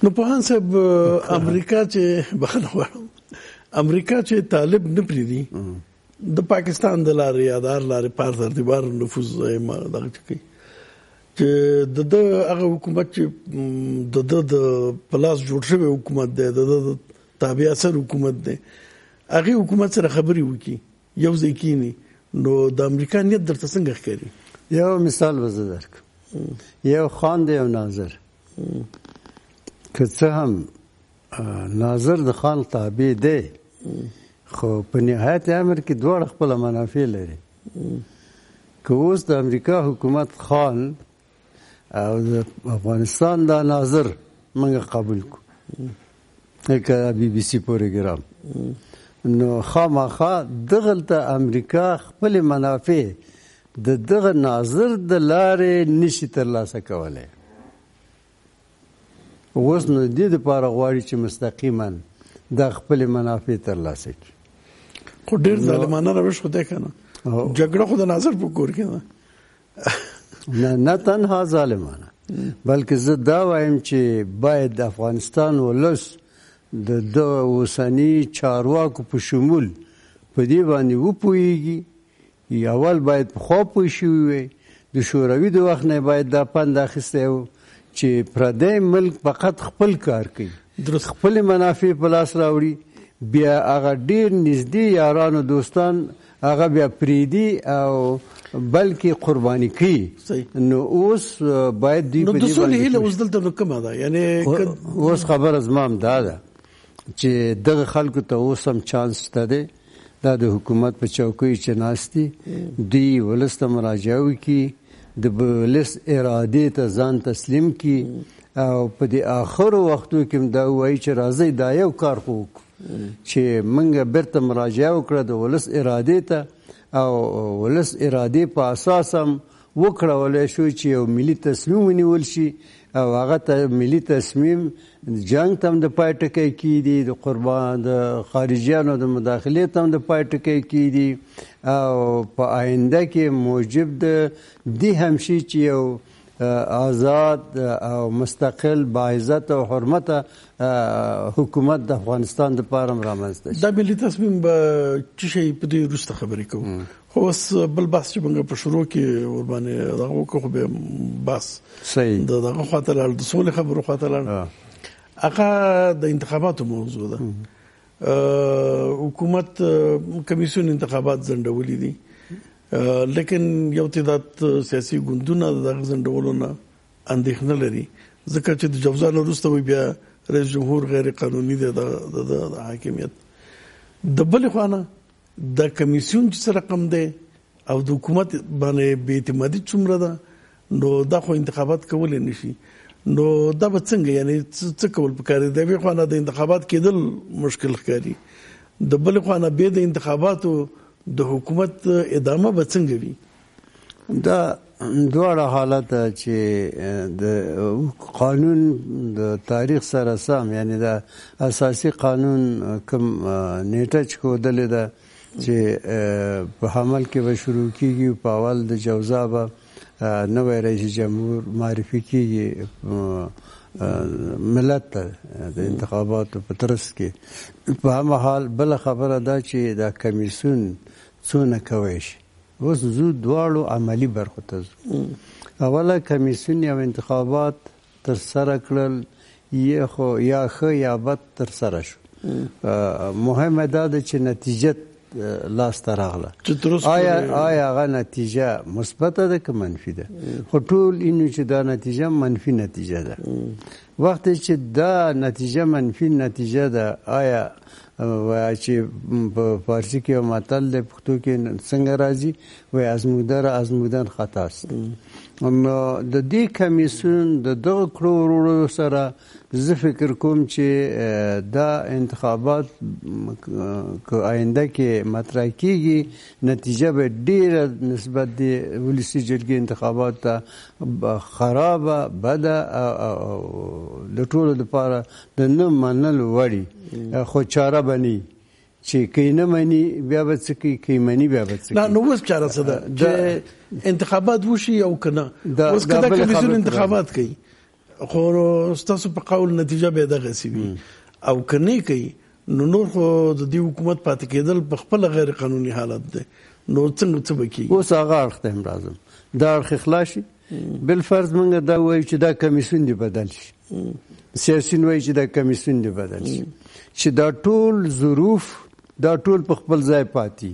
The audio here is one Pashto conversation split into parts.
نو پوهان صاحب امریکا چې بخنه غواړم امریکا چې طالب نه پریدي د پاکستان د لارې یادار لارې پار تر دیوار نفوذ ما دغه کوي چې د هغه حکومت چې د پلاس جوړ شوی حکومت دی د تابع اثر حکومت دی هغه حکومت سره خبري وکي یو ځکینی نو د امریکا نیت درته څنګه ښکاري یو مثال وزه درک یو خان دی او ناظر که څه هم ناظر د خان تابع دی خو په نهایت امر کې دواړه خپل منافع لري که اوس د امریکا حکومت خان او د افغانستان دا ناظر موږ قبول کو لکه بي بي سي پروګرام نو خامخا دغلته امریکا خپل منافع د دغه ناظر د لارې نشي ترلاسه کولی اوس نو دې دپاره غواړي چې مستقیما د خپل منافع ترلاسه کړي خو ډېر ظالمانه روش خو دی که نه جګړه خو د ناظر په کور کې ده نه تنها ظالمانه بلکې زه دا وایم چې باید د افغانستان ولس د اوسني چارواکو په شمول په دې باندې وپوهېږي اول باید پخوا پوه شوي وي د شوروي د وخت نه باید دا پند اخیستی و چې پردی ملک فقط خپل کار کوي خپل منافع په لاس راوړي بیا هغه ډېر نږدې یاران او دوستان هغه بیا پریدي او بلکې قرباني کوي نو اوس باید دوی په دې باندې نو د سولې هیله اوس دلته نو کومه ده یعنې اوس خبره زما هم دا ده چې دغه خلکو ته اوس هم چانس شته دی دا د حکومت په چوکۍ چې ناست دي دوی ولس ته مراجعه وکړي د ولس ارادې ته ځان تسلیم کړي او په دې آخرو وختو کې هم دا ووایي چې راځئ دا یو کار خو وکړو چې موږ بیرته مراجعه وکړه د ولس ارادې ته او ولس ارادې په اساس هم وکړولی شو چې یو ملي تصمیم ونیول شي او هغه ته ملي تصمیم جنگ ته هم د پای ټکی کیږي د قربان د خارجیانو د مداخلې ته هم د پای ټکی کیږي او په آینده کې موجب د دې هم شي چې یو آزاد او مستقل باعزت او حرمت حکومت د افغانستان د پاره رامنځته شي دا ملي تصمیم به چې شي په دې وروسته خبرې کوو خو اوس بل بحث چې موږ په شروع کې ور باندې دغه وکړو خو به بحث صحیح دغه خواته لاړ د سولې خبرو خواته لاړ هغه د انتخاباتو موضوع ده حکومت کمیسیون انتخابات ځنډولي دي لیکن یو تعداد سیاسي ګوندونه دغه ځنډولو نه اندېښنه لري ځکه چې د جوزا نه وروسته بیا رئیس جمهور غیر قانوني دی د حاکمیت د بلې خوا نه د کمیسیون چې څه رقم دی او د حکومت باندې بې اعتمادي څومره ده نو دا خو انتخابات کولی نشي نو دا به څنګه یعنی څه کول پکار دی د یوې خوا نه د انتخابات کېدل مشکل ښکاري د بلې خوا نه بیا د انتخاباتو د حکومت ادامه به څنګه وي دا دواړه حالت چې د قانون د تاریخ سره سم یعنی د اساسي قانون کوم نیټه چې ښودلې ده چې په عمل کې به شروع کیږي په اول د جوزا به نوی رئیس جمهور معرفي کیږي ملت ته د انتخاباتو په ترڅ کې په همه حال بل خبره ده چې دا کمیسیون څونه کوي شي اوس زو دواړو عملی برخو ته اوله کمیسیون یا انتخابات تر سره کړل یا ښه یا بد تر سره شو مهمه ده چې نتیجه لاس ته راغله آیا هغه نتیجه مثبته ده که منفي ده خو ټول اینو چې دا نتیجه منفي نتیجه ده وخت چې دا نتیجه منفي نتیجه ده آیا چې په فارسی کې متل دی پښتو کې څنګه راځي وای ازمودن خطاست نو د دې کمیسیون د دغه کړو سره زه فکر کوم چې دا انتخابات که آینده کې مطرح کیږي نتیجه به ډیره نسبت دی ولسی جرګې انتخابات ته خرابه بده د ټولو لپاره د نه منلو وړي خو چاره بني چې کینه مني بیا به څه کوي کی مني بیا به څه نه نو اوس چاره څه ده چې انتخابات وشي او کنه اوس کله کمیسیون انتخابات کوي خو ستاسو په قول نتیجه به دغه سی وي او کني کوي نو نور خو د دې حکومت پاتې کېدل په خپل غیر قانوني حالت ده نو څنګه څه وکړي اوس هغه اړخ ته راځم دا اړخ خلاصي بل فرض موږ دا وایو چې دا کمیسیون دی بدل شي سیاسيون وایي چې دا کمیسیون دی بدل شي چې دا ټول ظروف دا ټول په خپل ځای پاتې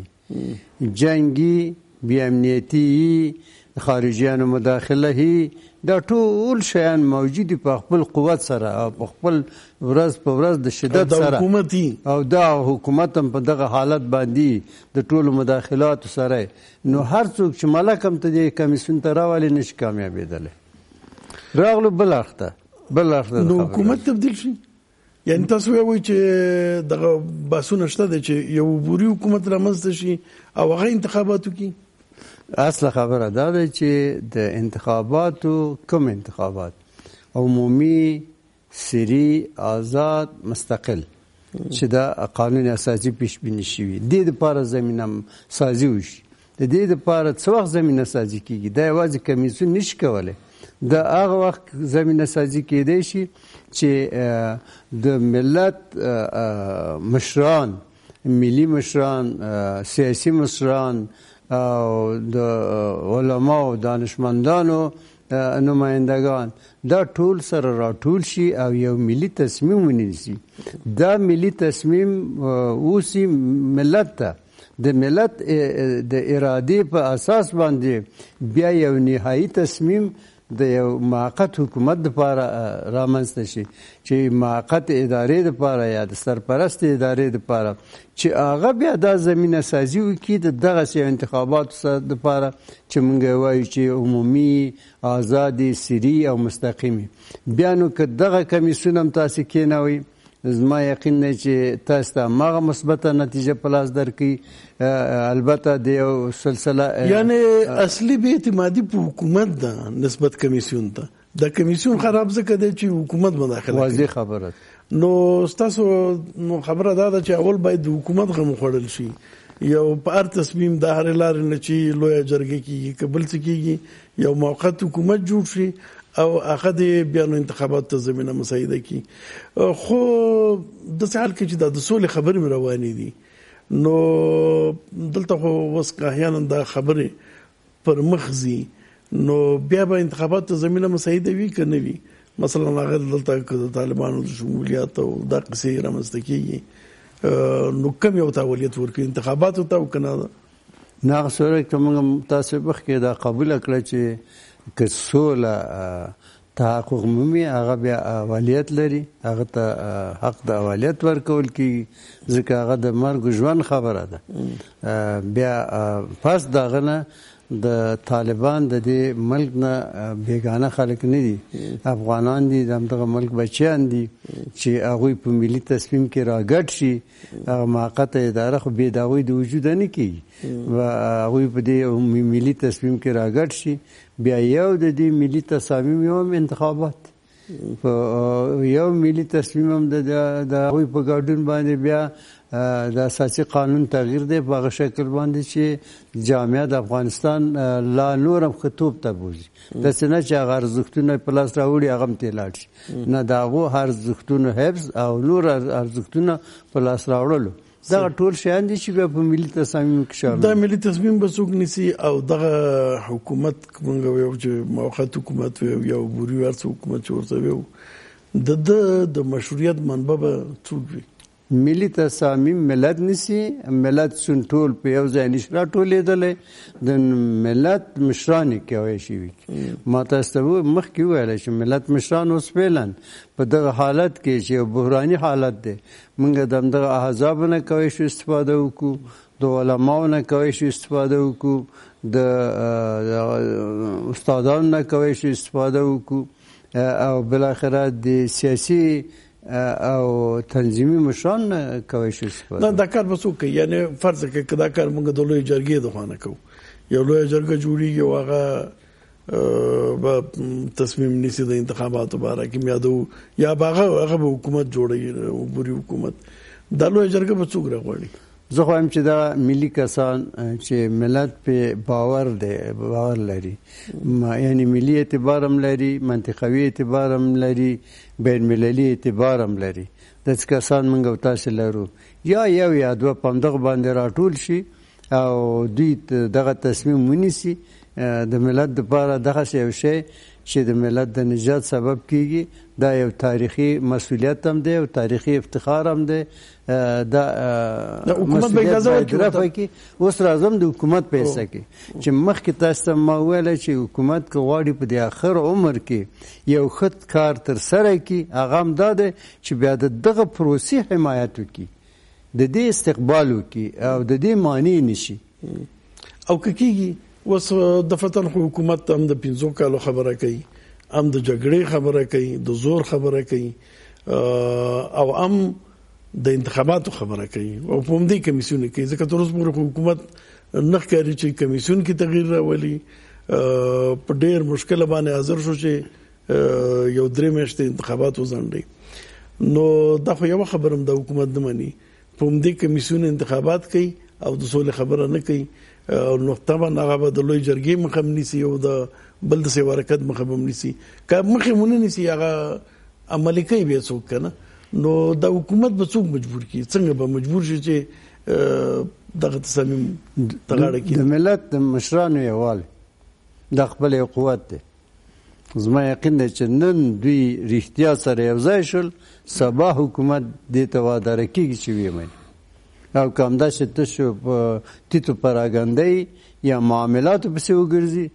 جنگي بی امنیتي خارجيانو مداخله هي دا ټول شیان موجود په خپل قوت سره او په خپل ورځ په ورځ د شدت سره او دا حکومت هم په دغه حالت باندې د ټولو مداخلات سره نو هر څوک چې ملکم ته د کمیسیون ته راولي نشي کامیابېدل راغلو بل اخته نو حکومت تبدیل شي یعنی تاسو وایئ چې دغه باسونه شته چې یو عبوري حکومت رامنځته شي او هغه انتخاباتو کې اصل خبره دا ده چې د انتخاباتو کوم انتخابات عمومي سری آزاد مستقل چې دا قانون اساسي پیش بینی شوی د دې لپاره زمينه سازي وشي د دې لپاره څو وخت زمينه سازي کیږي دا یوازې کمیسیون نشي کولای دا هغه وخت زمينه سازي کېدای شي چې د ملت مشران ملي مشران سیاسي مشران او د علماو دانشمندانو نمایندگان دا ټول سره راټول شي او یو ملي تصمیم ونیسي دا ملي تصمیم اوسي ملت ته د ملت د ارادې په اساس باندې بیا یو نهایی تصمیم د یو موقت حکومت لپاره رامنځته شي چې موقت ادارې لپاره یا د سرپرست ادارې لپاره چې هغه بیا د زمينه سازي وکړي دغه انتخاباتو لپاره چې موږ وایو چې عمومي آزادي سری او مستقیمي بیا نو که دغه کمیسیون هم تاسو کېنوي زما یقین دی چې تاسو ته هغه مثبته نتیجه په لاس درکړي البته د یو سلسله یعنی اصلي بې اعتمادي په حکومت ده نسبت کمیسیون ته د کمیسیون خراب ځکه دی چې حکومت مداخله کوي واضح خبره نو تاسو نو خبره دا ده چې اول باید د حکومت غو خوړل شي یو په هر تصمیم د هر لارې نه چې لوی جرګه کیږي قبل څه کیږي یو موقت حکومت جوړ شي او هغه د بیان انتخابات ته زمينه مساعده کی خو د سال کې چې د سولې خبرې روانې دي نو دلته خو وس احیانا د خبرې پر مخزي نو بیا به انتخابات ته زمينه مساعده وي کنه وي مثلا هغه دلته د طالبانو د شمولیت او د قصې رامنځته کیږي نو کوم یو تاولیت ورکړي انتخابات ته وکنه نه سره کوم تاسو بخکې دا قبول کړ چې که سوله تحقق مومي هغه بیا اولیت لري هغه ته حق د اولیت ورکول کی ځکه هغه د مرګ ژوند خبره ده بیا پس دغه نه د طالبان د دې ملک نه بیگانه خلک نه دي افغانان دي دغه ملک بچیان دي چې هغه په ملي تصمیم کې راګټ شي موقته اداره خو به داوی د وجود نه کی و هغه په دې ملي تصمیم کې راګټ شي بیا یو د دې ملي تصامیم یو انتخابات یو ملي تصمیم هم د هغه په ګډون باندې بیا د اساسي قانون تغییر دی په هغه شکل باندې چې جامعه د افغانستان لا نورم خطوب ته بوزي د سینه چې هغه ارزښتونه په لاس راوړي هغه هم تلاړ شي نه داغو هر ارزښتونه حفظ او نور ارزښتونه په لاس راوړلو دا ټول شیان دي چې په ملي تصمیم کې شامل دا ملي تصمیم به څوک نیسي او دغه حکومت کومه یو چې موقت حکومت یو بوري ورڅ حکومت ورته یو د مشروعیت منبع به څوک وي ملي تصامیم ملت نسی ملت سن ټول په یو ځای نشرا ټولېدلې د ملت مشران کوي شي ما تاسو مخکې ویل چې ملت مشران اوس فعلا په دغه حالت کې چې بحراني حالت دی موږ دغه احزاب نه کوي شو استفاده وکړو د علماو نه کوي شو استفاده وکړو د استادانو نه کوي شو استفاده وکړو او بل اخره د سیاسي او تنظیمي مشران کوي شي نه دا کار به څوک یعنی فرض کړه کدا کار موږ د لوی جرګې د خوانه کو یو لوی جرګه جوړیږي هغه به تصمیم نیسي د انتخاباتو باره کې یادو یا هغه حکومت جوړي عبوري حکومت د لوی جرګه به څوک راغړي زه خو هم چې دا ملي کسان چې ملت په باور لري، یعنی ملي اعتبار هم لري، منطقوي اعتبار هم لري، بین المللي اعتبار هم لري. داسې کسان موږ او تاسې لرو، یا یو یا دوه په همدغه باندې راټول شي او دوی دغه تصمیم ونیسي د ملت دپاره دغسې یو شی چې د ملت د نجات سبب کیږي. دا یو تاریخي مسؤلیت هم دی او تاریخي افتخار هم دی. دا حکومت به اجازه ورکړي. اوس راځم د حکومت په حصه کې چې مخکې تاسو ته ما وویله چې حکومت که غواړي په دې آخر عمر کې یو ښه کار ترسره کړي، هغه هم دا دی چې بیا د دغه پروسې حمایت وکړي، د دې استقبال وکړي او د دې مانع نشي. او که کېږي اوس دفتر حکومت هم د 5 کالو خبره کوي، هم د جګړې خبره کوي، د زور خبره کوي، او هم د انتخاباتو خبره کوي، او په همدې کمیسیون کې ځکه تر اوسه پورې حکومت نه ښکاري چې کمیسیون کې تغییر راولي. په ډېر مشکل باندې حاضر شو چې یو 3 میاشتې انتخابات وځنډي. نو دا خو یو خبره هم د حکومت نه مني، په همدې کمیسیون انتخابات کوي او د سولې خبره نه کوي. نو طبعا هغه به د لوی جرګې مخه هم نیسي او د بل د سیوا حرکت مخه هم نیسي. که مخه مونږ نیسي هغه عملي کوي بیا څوک کنه. نو د حکومت به څوک مجبور کی؟ څنګه به مجبور شي چې دغه تصمیم تغاړه کی؟ د ملت د مشرانو یووالی د خپل قوت دی. زما یقین دی چې نن دوی رښتیا سره یو ځای شول، سبا حکومت دې ته واداره کیږي چې ویمني. او که همداسې تشو په تیتو پراګندۍ یا معاملاتو پسې وګرځي،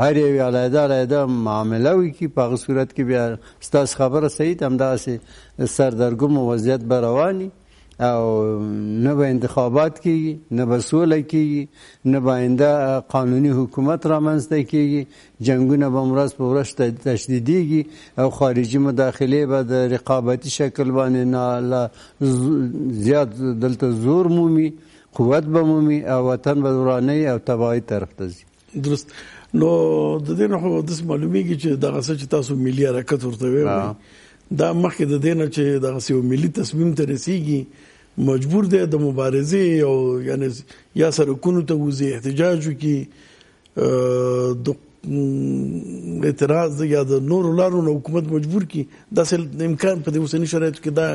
هر یو علیحده معامله وکړي، په هغه صورت کې بیا ستاسو خبره صحیح ده، همداسې سردرګم وضعیت به رواني او نه به انتخابات کیږي، نه به سوله کیږي، نه به آینده قانوني حکومت رامنځته کیږي، جنګونه به ورځ په ورځ تشدیدیږي او خارجي مداخلې به د رقابتي شکل باندې زیات دلته زور مومي، قوت به مومي او وطن به ورانۍ او تباهۍ طرف ته ځي. درست. نو د دې نه خو داسې معلومیږي چې دغه څه چې تاسو ملي حرکت ورته وایي، دا مخکې د دې نه چې دغه یو ملي تصمیم ته رسیږي مجبور دی د مبارزې او یعنی یا سرکونو ته وځي، احتجاج وکړي، د اعتراض یا د نورو لارو نه حکومت مجبور کړي. داسې امکان په دې اوسني شرایطو کې دا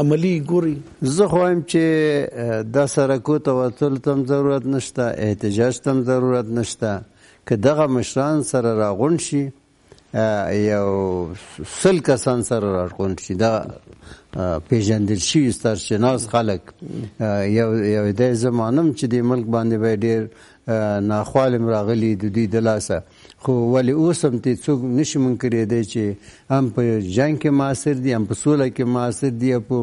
عملی ګوري؟ زه خو وایم چې دا سرکو ته وتلو ته هم ضرورت نشته، احتجاج ته هم ضرورت نشته. که دغه مشران سره راغونډ شي، یو 100 کسان سره راغونډ شي، دا پیژندل شوي سرشناس خلک، یو د زمانم چې د ملک باندې به ډېر ناخوالم راغلي د دوی د لاسه، خو ولې اوس هم ته څوک نشي منکرېدی چې هم په جنګ کې معاصر دي، هم په سوله کې معاصر دي، او په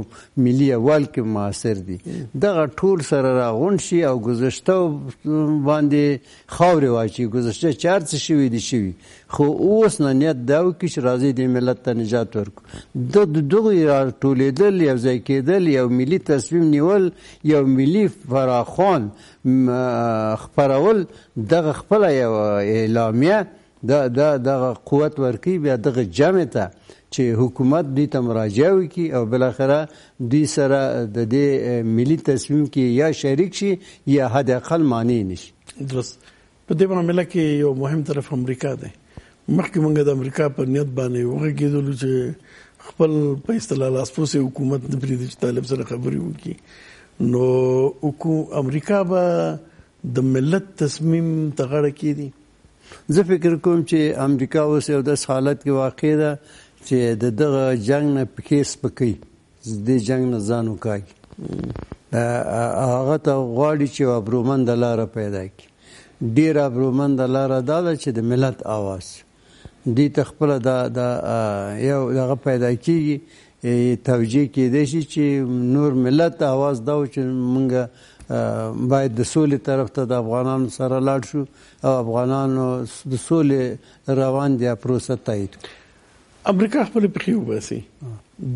ملي یووالي کې معاصر دي. دغه ټول سره راغونډ شي او ګذشته باندې خاورې واچي، ګذشته چې هر څه شوي دي شوي، خو اوس نه نیت دا وکړي چې راځي دې ملت ته نجات ورکړو. د دغې راټولېدل، یو ځای کېدل، یو ملي تصمیم نیول، یو ملي فراخوان خپرول، دغه خپله یو اعلامیه دغه قوت ورکوي بیا دغه جمع ته چې حکومت دوی ته مراجعه وکړي او بالاخره دوی سره د دې ملي تصمیم کې یا شریک شي یا حد اقل مانع نشي. درست. په دې معامله کې یو مهم طرف امریکا دی. مخکې موږ د امریکا پر نیت باندې وغږېدلو چې خپل په اصطلاح لاسپوڅې حکومت نه پرېږدي چې طالب سره خبرې وکړي. نو امریکا به د ملت تصمیم ته غاړه کېږدي؟ زه فکر کوم چې امریکا اوس یو داسې حالت کې واقع ده چې د دغه جنګ نه پښې سپکوي، دې جنګ نه ځان وکاږي. هغه ته غواړي چې ابرومنده لاره پیدا کړي. ډېره ابرومنده لاره دا ده چې د ملت آواز دې ته خپله یو دغه پیدا کېږي، توجیه کېدی شي چې نور ملت آواز دا و چې موږ باید د سولې طرف ته د افغانانو سره لاړ شو او افغانانو د سولې روان دی پروسه تایید کړي. امریکا خپل پښې وباسي،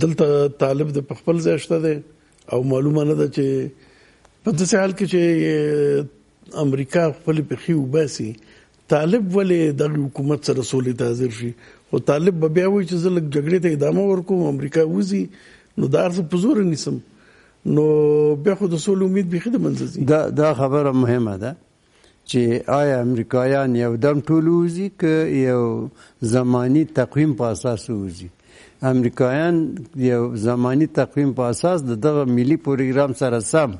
دلته طالب د خپل ځای شته دی او معلومه نه ده چې په داسې حال کې چې امریکا خپل پښې وباسي، طالب ولې د حکومت سره سولې ته حاضر شي؟ خو طالب به بیا وایي چې زه لږ جګړې ته ادامه ورکوم، امریکا وځي، نو دا ارزه په زور نیسم. نو بیا خو د سولې امید بيخي د منځ ځي. دا خبره مهمه ده چې آیا امریکایان یو دم ټول وځي که یو زمانی تقویم په اساس وځي. امریکایان یو زمانی تقویم په اساس دغه ملي پروګرام سره سم،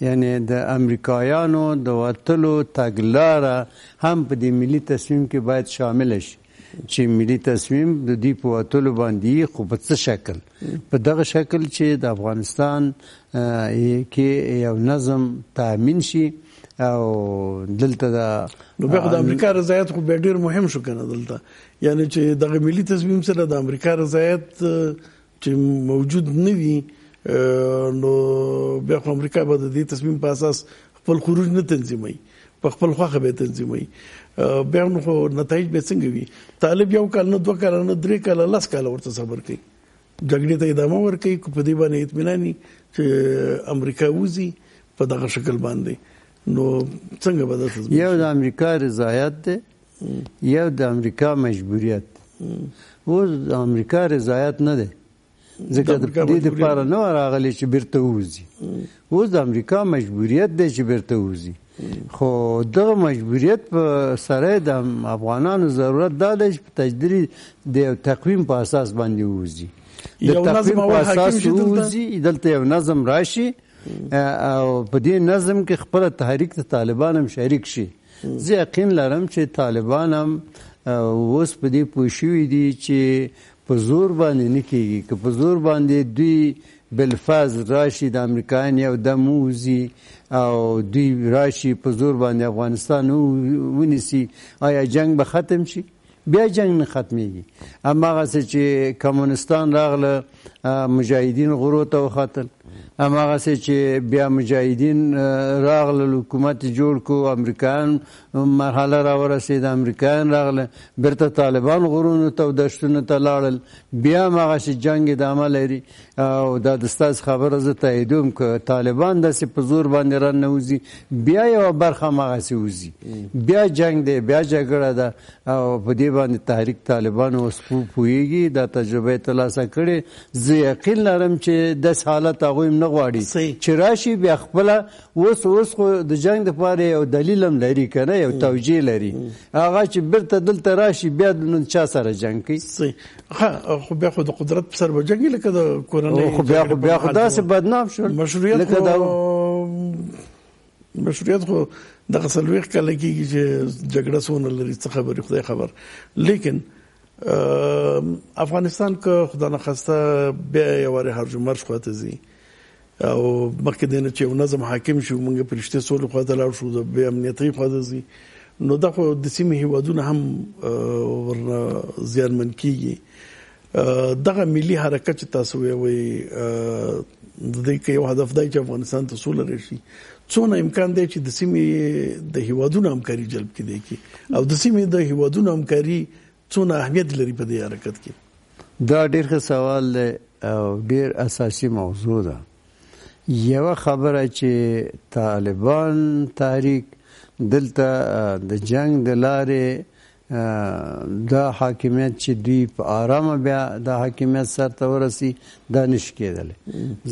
یعنی د امریکایانو د وتلو تګلاره هم په دې ملي تصمیم کې باید شامل شي چې ملي تصمیم د دې په وتلو باندې خو په څه شکل، په دغه شکل چې د افغانستان کې یو نظم تامین شي او دلته نو بیا د امریکا رضایت خو به ډیر مهم شو کنه دلته، یعنی چې دغه ملي تصمیم سره د امریکا رضایت چې موجود نه وي نو بیا خو امریکا به د دې تصمیم په اساس خپل خروج نه تنظیموي، په خپل خواخه به تنظیموي. بیا نو خو نتایج به څنګه وي؟ طالب یو کال نه 2 کال نه 3 کال 10 کال ورته صبر کوي، جګړې ته ادامه ورکوي، کو په دې باندې اطمیناني چې امریکا وځي په دغه شکل باندې. نو څنګه به تاسو یو د امریکا رضایت ده، یو د امریکا مجبوریت. اوس د امریکا رضایت نه ده ځکه د دې لپاره نه راغلی چې بیرته وځي، اوس د امریکا مجبوریت ده چې بیرته وځي. خو دغه مجبوریت په سره د افغانانو ضرورت دا دی چې په تجدید د تقویم په اساس باندې وځي، د تقویم په اساس وځي، دلته یو نظم راشي او په دې نظم کې خپل تحریک د طالبان هم شریک شي. زه یقین لرم چې طالبان هم اوس په دې پوه شوي دي چې په زور باندې نه کېږي، که په زور باندې دوی بالفاظ راشي د امریکایان یو دم وځي او دوی راشي په زور باندې افغانستان ونیسي، آیا جنگ به ختم شي؟ بیا جنگ نه ختمیږي. هماغسې چې کمونستان راغله مجاهدین غرو ته وختل، هماغسې چې بیا مجاهدین راغله حکومت جوړ کو، امریکایان مرحله راورسېده، امریکایان راغله بیرته طالبان غرونو ته او دشتونو ته لاړل، بیا هماغسې جنګ ادامه لري. او دا د ستاسو خبره زه تاییدوم که طالبان داسې په زور باندې راننوځي بیا یوه برخه هماغسې وځي، بیا جنګ دی، بیا جګړه ده. او په دې باندې تحریک طالبان اوس پوهېږي، دا تجربه یې ترلاسه کړې. زه یقین لرم چې داسې حالت هغوی هم نه غواړي چې راشي بیا خپله اوس خو د جنګ دپاره یو دلیل هم لري که نه، یو توجیه لري، هغه چې بیرته دلته راشي بیا نو چا سره جنګ کوي؟ خو بیا خو د قدرت په سر به جنګ لکه د کورنۍ خو بیا خو داسې بدنام شول. مشروعیت خو دغه 40 کاله کېږي چې جګړه څونه لري، څه خبرې خدای خبر. لیکن افغانستان که خدا نخواسته بیا یو وارې هرج و مرج خواته ځي او مخکې دی نه چې یو نظم حاکم شي، موږ په رښتیا سولې خواته لاړ شو، بیا امنیتي خواته ځي، نو دا خو د سیمې هیوادونه هم ورنه زیانمن کېږي. دغه ملي حرکت چې تاسو وایي د دې کې یو هدف دی چې افغانستان ته سوله راشي، څونه امکان دی چې د سیمې د هیوادونو همکاري جلب کړي او د سیمې د هیوادونو همکاري څونه اهمیت لري په دې حرکت کې؟ دا ډېر ښه سوال دی او ډېر اساسي موضوع ده. یوه خبره چې طالبان تحریک دلته د جنگ د لارې دا حاکمیت چې دوی په آرامه بیا دا حاکمیت سرته ورسي دا نشي کېدلی،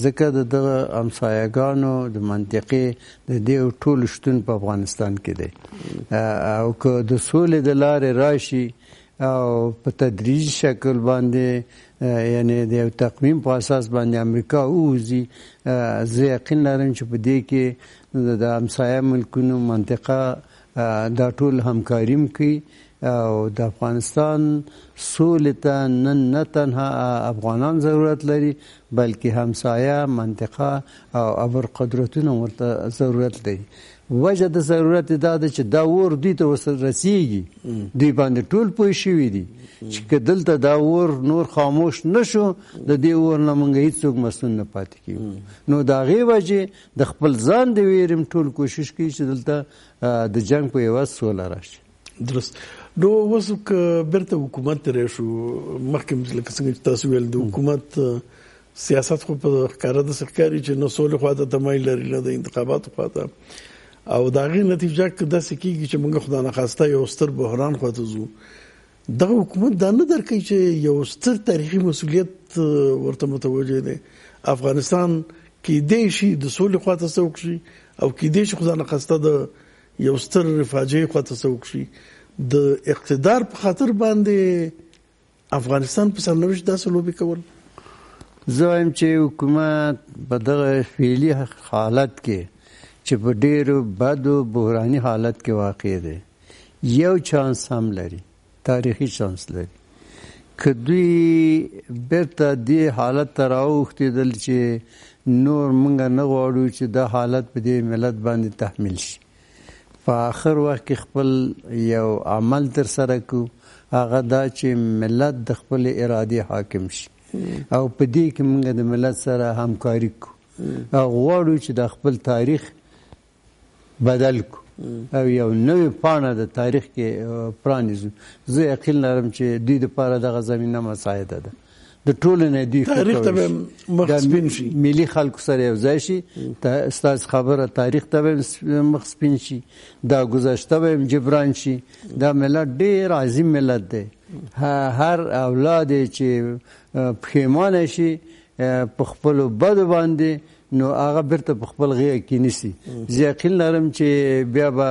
ځکه دغه همسایه‌ګانو د منطقې د دې ټول شتون په افغانستان کې دی. او که د سولې د لارې راشي او په تدریجي شکل باندې یعنی د یو تقویم په اساس باندې امریکا ووځي، زه یقین لرم چې په دې کې د همسایه ملکونو منطقه دا ټول همکاریم کوي او د افغانستان سولې ته نه تنها افغانان ضرورت لري بلکې همسایه منطقه او ابرقدرتونه ورته ضرورت لري. وجه د ضرورت دا ده چې دا اور دوی ته رسیږي، دوی باندې ټول پوه شوي دي چې که دلته دا اور نور خاموش نشو د دې اور نه موږ هیڅوک مسؤل نه پاتې کیږو. نو د هغې وجې د خپل ځان د ویرې ټول کوشش کوي چې دلته د جنګ په عوض سوله راشي. درست. نو اوس که بیرته حکومت ته راشو، مخکې لکه څنګه چې تاسو ویل د حکومت سیاست خو په ښکاره داسې ښکاري چې نه سولې خواته تمایل لري نه د انتخاباتو خواته، او د هغې نتیجه که داسې کېږي چې موږ خدا نخواسته یو ستر بحران خواته ځو، دغه حکومت دا نه درکوي چې یو ستر تاریخي مسؤلیت ورته متوجه دی. افغانستان کې دې شي د سولې خواته څوک شي او کې دې شي خدانه قصده د یو ستر فاجعه خواته څوک شي د اقتدار په خاطر باندې افغانستان په سرنوشت داسې لوبي کول. زه وایم چې حکومت په دغه فعلي حالت کې چې په ډېرو بدو بحراني حالت کې واقع دی یو چانس هم لري، تاریخي چانس لري که دوی بیرته دې حالت ته راوښتېدل چې نور موږ نه غواړو چې دا حالت په دې ملت باندې تحمیل شي، په آخر وخت کې خپل یو عمل تر سره کو هغه دا چې ملت د خپل ارادې حاکم شي او په دې کې موږ د ملت سره همکاري کو او غواړو چې د خپل تاریخ بدل کو او یو نوې پاڼه د تاریخ کې پرانیزو. زه یقین لرم چې دوی دپاره دغه زمینه مساعده ده، د ټولو نه دوی تاریخ ته به مخ سپین شي، ملي خلکو سره یو ځای شي، ستاسو خبره تاریخ ته به مخ سپین شي، دا گذشته به جبران شي. دا ملت ډېر عظیم ملت دی، هر اولاد چې پښیمانه شي په خپلو بدو باندې نو هغه بیرته په خپل غیږ کې نیسي. زه یقین لرم چې بیا به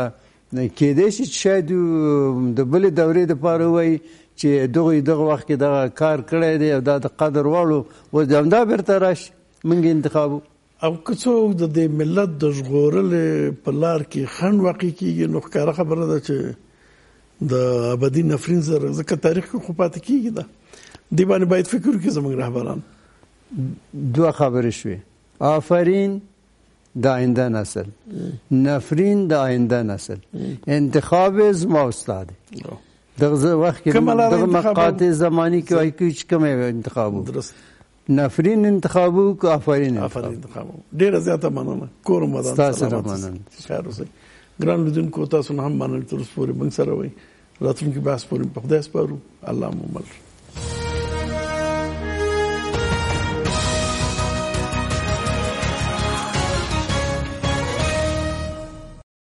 کېدای شي چې شاید د بلې دورې دپاره ووایي چې دغه وخت کې دغه کار کړی دی او دا د قدر وړو اوس همدا بیرته راشي موږ انتخابو. او که څوک د دې ملت د ژغورلې په لار کې خنډ واقع کېږي نو ښکاره خبره ده چې د ابدي نفرین سره ځکه تاریخ کې خو پاتې کېږي ده، دې باندې باید فکر وکړي زموږ رهبران. دوه خبرې شوې، آفرین د آینده نسل، نفرین د آینده نسل. انتخاب زما استاد دغه وخت کې دغه مقاطع زمانی کې وایي چې کوم انتخابو نفرین انتخابو که آفرین انتخابو. ډېره زیاته مننه، کور مدان ستاسو سره مننه. خیر اوسئ ګران لیدونکو، تاسو نه هم مننه تر اوسه پورې موږ سره وئ. راتلونکي بحث پورې په خدای سپارو. الله مو مل.